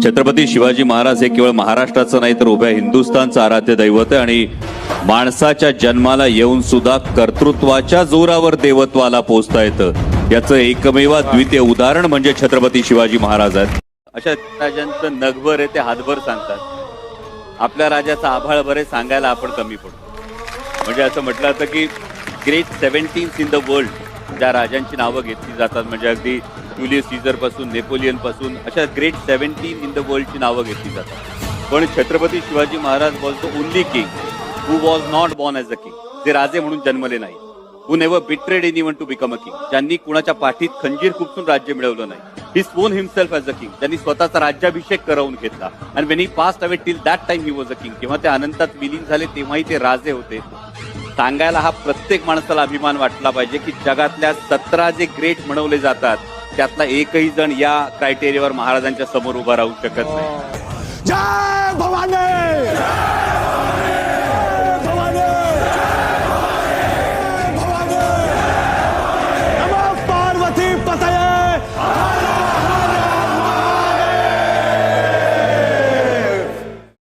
छत्रपती शिवाजी महाराज हे केवळ महाराष्ट्राचं नाही तर उभ्या हिंदुस्थानचं आराध्य दैवत आहे आणि माणसाच्या जन्माला येऊन सुद्धा कर्तृत्वाच्या जोरावर देवत्वाला पोहोचता येतं याचं एकमेव द्वितीय उदाहरण म्हणजे छत्रपती शिवाजी महाराज आहेत. अशा राजांचं नगभर आहे ते हातभर सांगतात. आपल्या राजाचा आभाळभर आहे सांगायला आपण कमी पडतो. म्हणजे असं म्हटलं जातं की ग्रेट 17 इन द वर्ल्ड ज्या राजांची नावं घेतली जातात म्हणजे अगदी जुलियस सीझर पासून नेपोलियन पासून अशा ग्रेट 17 इन द वर्ल्डची नावं घेतली जातात. पण Chhatrapati Shivaji Maharaj was the only king who was not born as a king. जे राजे म्हणून जन्मले नाही. Who never betrayed anyone to become a king. ज्यांनी कुणाच्या पाठीत खंजीर खुपसून राज्य मिळवलं नाही. He sworn himself as a king. ज्यांनी स्वतःचा राज्याभिषेक करवून घेतला. आणि when he passed away till that time he was a king. जेव्हा ते अनंतात विलीन झाले तेव्हाही ते राजे होते. सांगायला हा प्रत्येक माणसाला अभिमान वाटला पाहिजे की जगातल्या 17 जे ग्रेट म्हणवले जातात त्यातला एकही जण या क्रायटेरियावर महाराजांच्या समोर उभा राहू शकत नाही. जय भवानी.